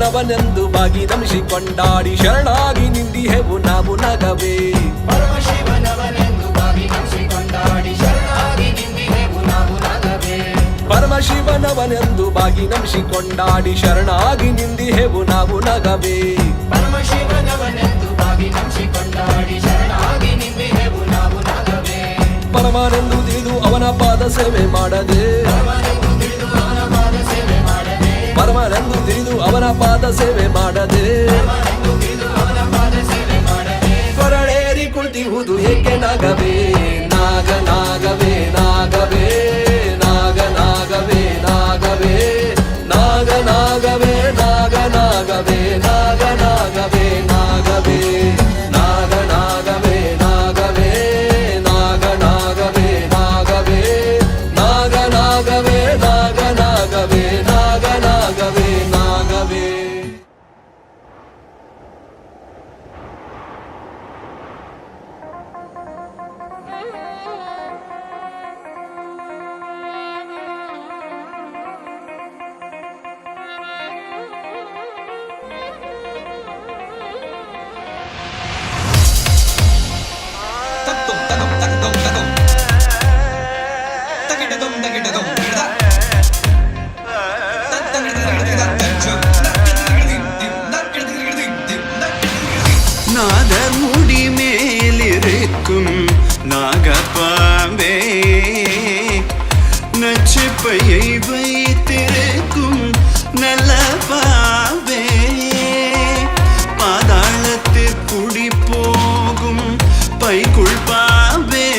ಪರಮಶಿವನವನೆಂದು ಬಾಗಿ ನಮಿಸಿಕೊಂಡಾಡಿ ಶರಣಾಗಿ ನಿಂದಿಹೆವು ನಾವು ನಗವೇ. ಪರಮಶಿವನವನೆಂದು ಬಾಗಿ ನಮಿಸಿಕೊಂಡಾಡಿ ಶರಣಾಗಿ ನಿಂದಿಹೆವು ನಾವು ನಗವೇ. ಪರಮಶಿವನವನೆಂದು ಬಾಗಿ ನಮಿಸಿಕೊಂಡಾಡಿ ಶರಣಾಗಿ ನಿಂದಿಹೆವು ನಾವು ನಗವೇ. ಪರಮಶಿವನವನೆಂದು ಬಾಗಿ ನಮಿಸಿಕೊಂಡಾಡಿ ಶರಣಾಗಿ ನಿಂದಿಹೆವು ನಾವು ನಗವೇ. ಪರಮನೆಂದು ತಿಳಿದು ಅವನ ಪಾದ ಸೇವೆ ಮಾಡದೆ, ಪರಮನೆಂದು ತಿಳಿದು ಅವನ ಪಾದ ಸೇವೆ ಮಾಡದೆ, ಕೊರಳೇರಿ ಕುಳಿತಿರುವುದು ಏಕೆ ನಾಗವೇ. ನಾಗ ನಾಗವೇ ನಾಗವೇ ನಾಗ ನಾಗವೇ ನಾಗವೇ ನಾಗ ನಾಗವೇ ನಾಗ ನಾಗವೇ ನಾಗ ನಾಗವೇ ನಾಗವೇ ನಾಗ ನಾಗವೇ ನಾಗವೇ ನಾಗ ನಾಗವೇ ನಾಗವೇ ನಾಗ ನಾಗವೇ ನಾಗ ನಾಗವೇ ನಾಗ ನಾಗವೇ ನಾಗವೇ. நாதர் முடி மேலிருக்கும் நாகப்பாம்பே, நச்சுப்பையை வைத்திருக்கும் நல்ல பாம்பே, பாதாளத்தில் குடி போகும் பைக்குள் பாம்பே,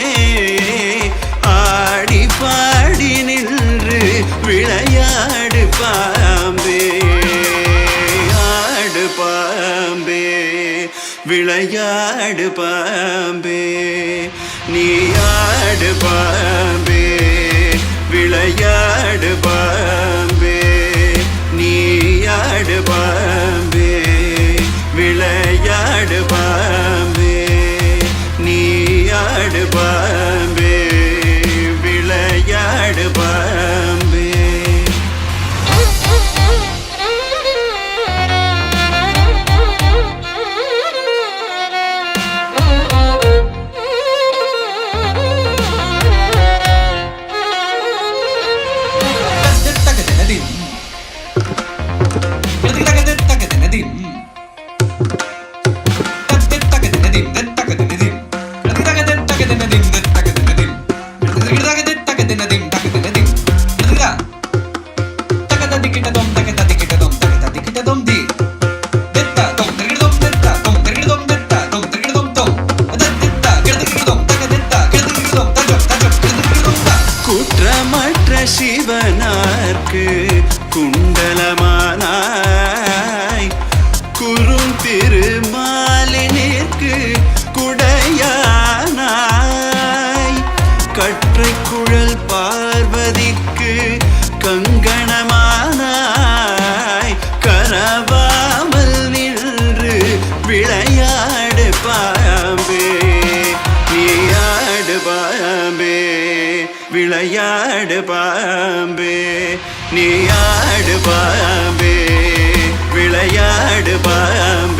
ஆடி பாடி நின்று விளையாடு பாம்பே, ஆடு பாம்பே விளையாடு பாம்பே, நீ ஆடு பாம்பே விளையாடு பாம்பே, நீ ஆடு பாம்பே விளையாடு பாம்பே, நீ ஆடு பாம்பே விளையாடு பாம்பே. குற்றமற்ற சிவனார்க்கு குண்டலமானாய், குறும் திருமாலினிற்கு குடையானாய், கற்றை குழல் பார்வதிக்கு கங்கணமானாய், கரவாமல் நின்று விளையாடு பாம்பே, நீயாடு பாம்பே விளையாடு பாம்பே, நீயாடு பாம்பே விளையாடு பாம்பே.